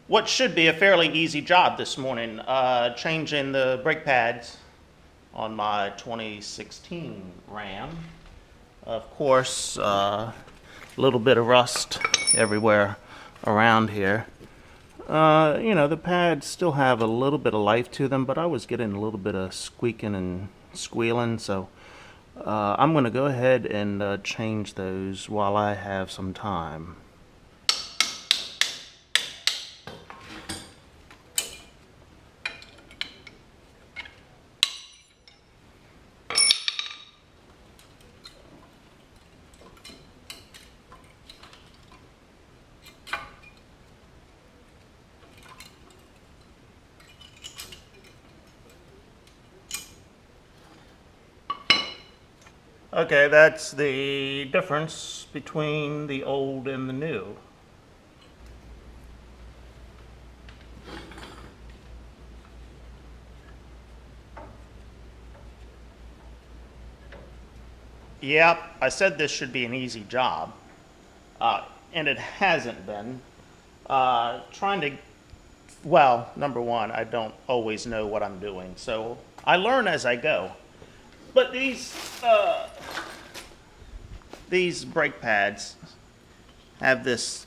what should be a fairly easy job this morning, changing the brake pads on my 2016 Ram. Of course, a little bit of rust everywhere around here. You know, the pads still have a little bit of life to them, but I was getting a little bit of squeaking and squealing, so I'm going to go ahead and change those while I have some time. Okay, that's the difference between the old and the new. Yep, I said this should be an easy job, and it hasn't been. Well, number one, I don't always know what I'm doing, so I learn as I go. But these brake pads have this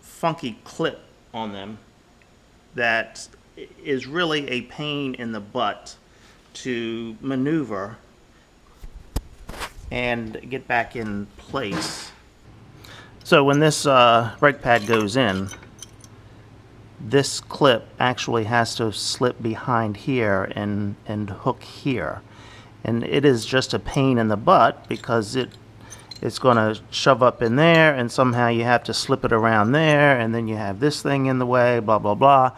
funky clip on them that is really a pain in the butt to maneuver and get back in place. So when this brake pad goes in, this clip actually has to slip behind here and hook here. And it is just a pain in the butt because it's going to shove up in there, and somehow you have to slip it around there, and then you have this thing in the way, blah, blah, blah.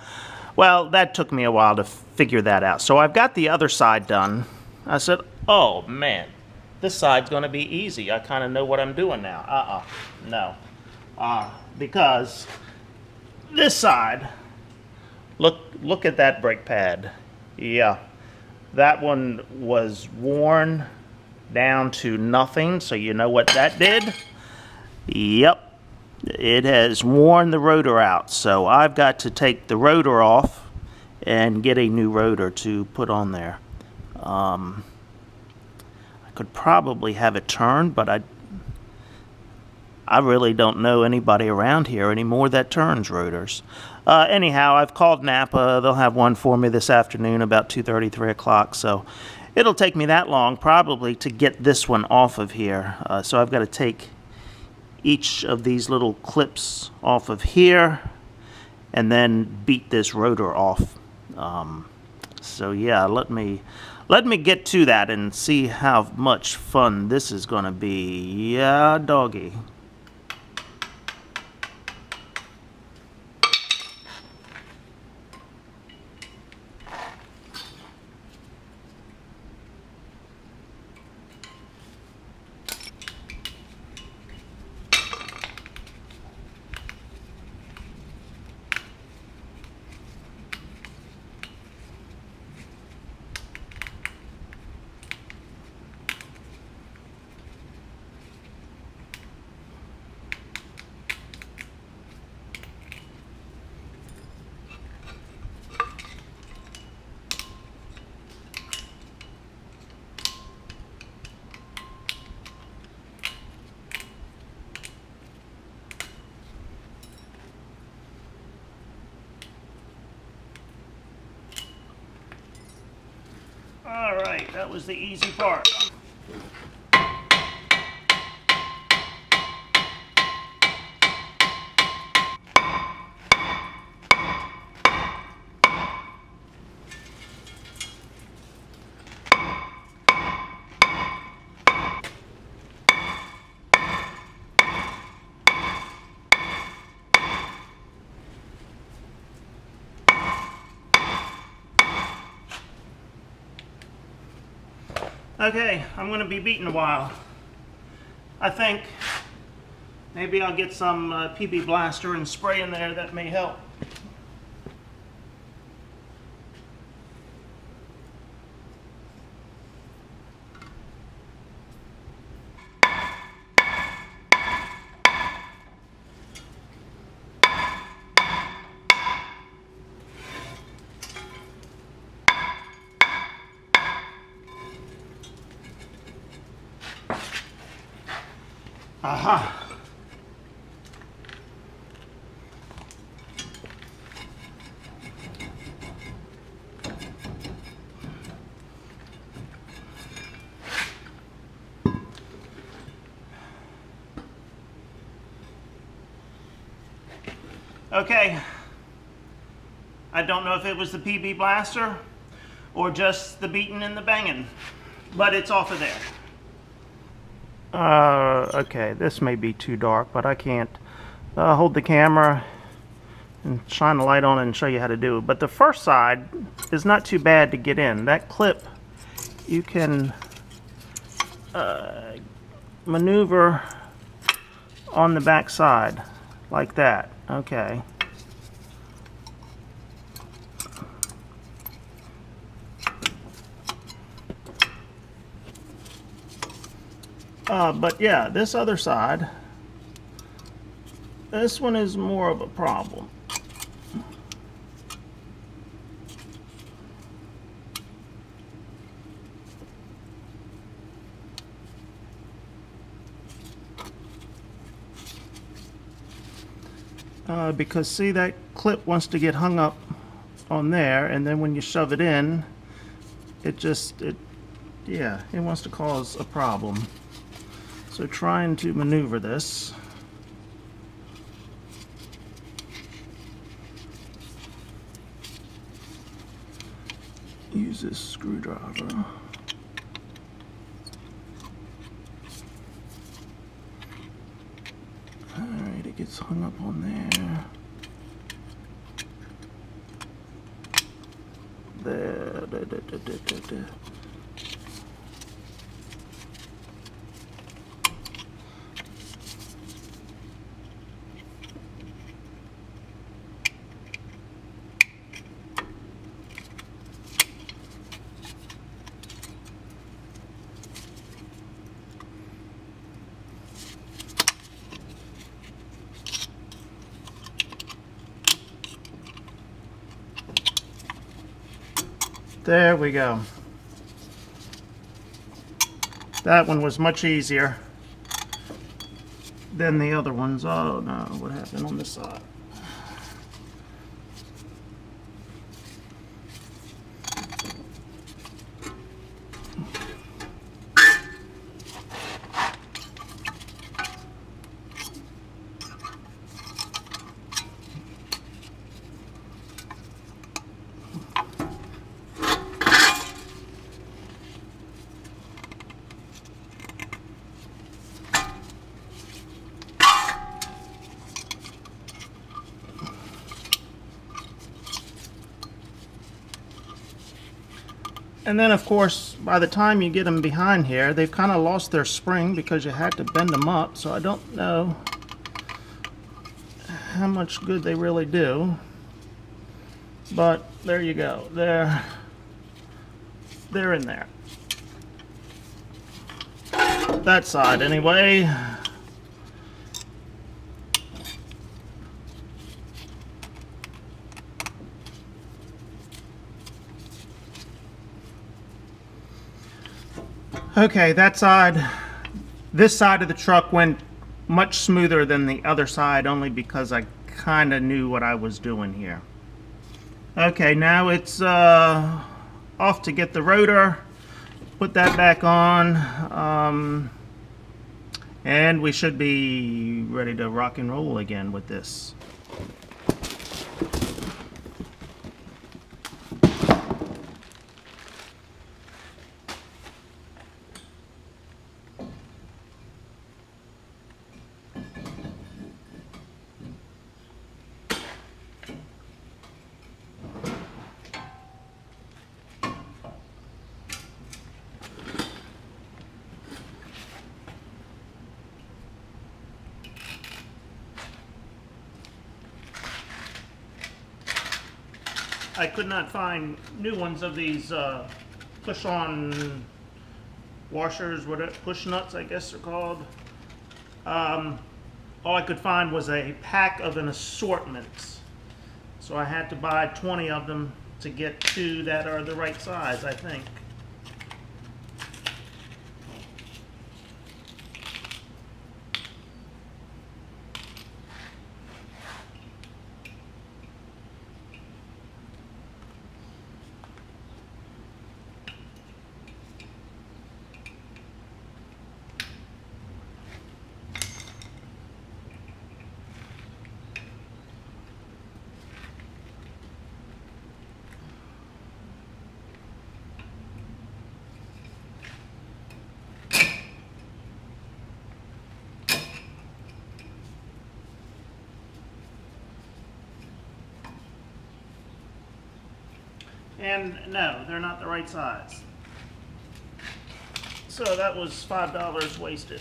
Well, that took me a while to figure that out. So I've got the other side done. I said, oh man, this side's going to be easy. I kind of know what I'm doing now. No. Because this side, look at that brake pad. Yeah. That one was worn down to nothing, so you know what that did? Yep, it has worn the rotor out. So I've got to take the rotor off and get a new rotor to put on there. I could probably have it turned, but I really don't know anybody around here anymore that turns rotors. Anyhow, I've called Napa. They'll have one for me this afternoon about 2:30, 3 o'clock. So it'll take me that long probably to get this one off of here. So I've got to take each of these little clips off of here and then beat this rotor off. So yeah, let me get to that and see how much fun this is going to be. Yeah, doggy. All right, that was the easy part. Okay, I'm going to be beating a while. I think maybe I'll get some PB Blaster and spray in there. That may help. Aha! Okay, I don't know if it was the PB blaster or just the beating and the banging, but it's off of there. Okay, this may be too dark, but I can't hold the camera and shine the light on it and show you how to do it. But the first side is not too bad to get in. That clip, you can maneuver on the back side like that. Okay. But yeah, this other side, this one is more of a problem. Because see, that clip wants to get hung up on there, and then when you shove it in, it wants to cause a problem. So trying to maneuver this. Use this screwdriver. Alright, it gets hung up on there. There. There we go. That one was much easier than the other ones. Oh no, what happened on this side? And then of course, by the time you get them behind here, they've kind of lost their spring because you had to bend them up. So I don't know how much good they really do. But there you go. They're in there. That side anyway. Okay, that side, this side of the truck went much smoother than the other side, only because I kind of knew what I was doing here. Okay, now it's off to get the rotor, put that back on, and we should be ready to rock and roll again with this. I could not find new ones of these push-on washers, push nuts I guess they're called. All I could find was a pack of an assortment. So I had to buy 20 of them to get 2 that are the right size, I think. And no, they're not the right size. So that was $5 wasted.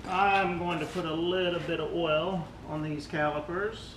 I'm going to put a little bit of oil on these calipers.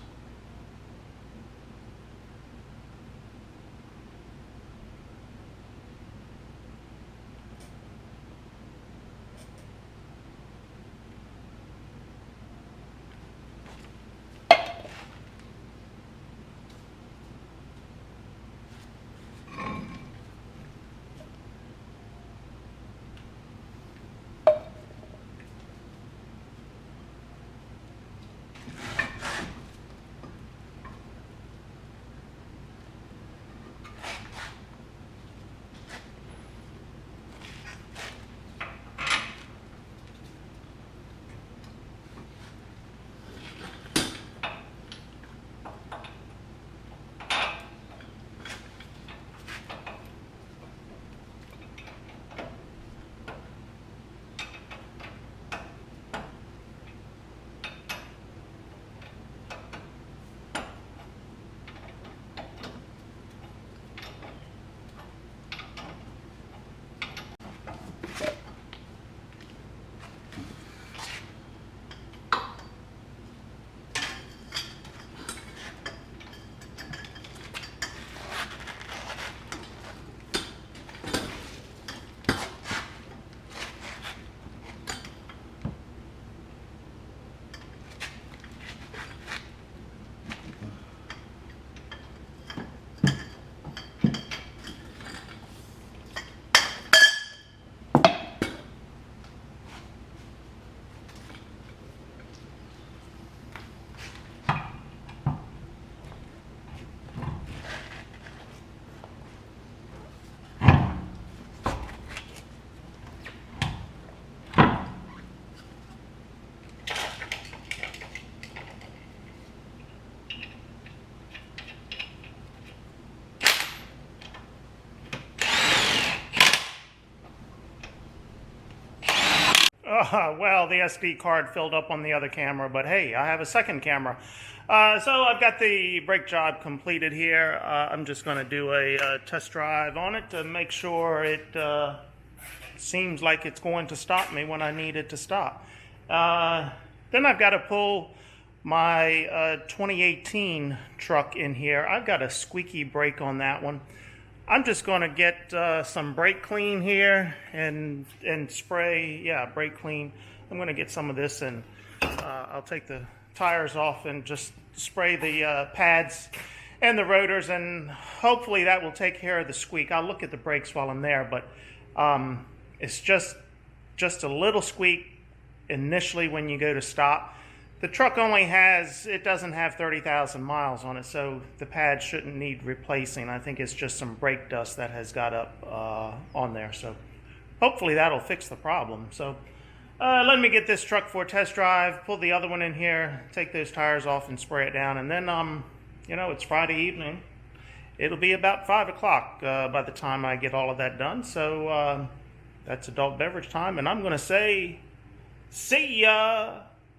Well, the SD card filled up on the other camera, but hey, I have a second camera. So I've got the brake job completed here. I'm just going to do a test drive on it to make sure it seems like it's going to stop me when I need it to stop. Then I've got to pull my 2018 truck in here. I've got a squeaky brake on that one. I'm just going to get some brake clean here and spray, brake clean. I'm going to get some of this and I'll take the tires off and just spray the pads and the rotors, and hopefully that will take care of the squeak. I'll look at the brakes while I'm there, but it's just a little squeak initially when you go to stop. The truck doesn't have 30,000 miles on it, so the pad shouldn't need replacing. I think it's just some brake dust that has got up on there. So hopefully that'll fix the problem. So let me get this truck for a test drive, pull the other one in here, take those tires off and spray it down. And then, it's Friday evening. It'll be about 5 o'clock by the time I get all of that done. So that's adult beverage time. And I'm going to say, see ya!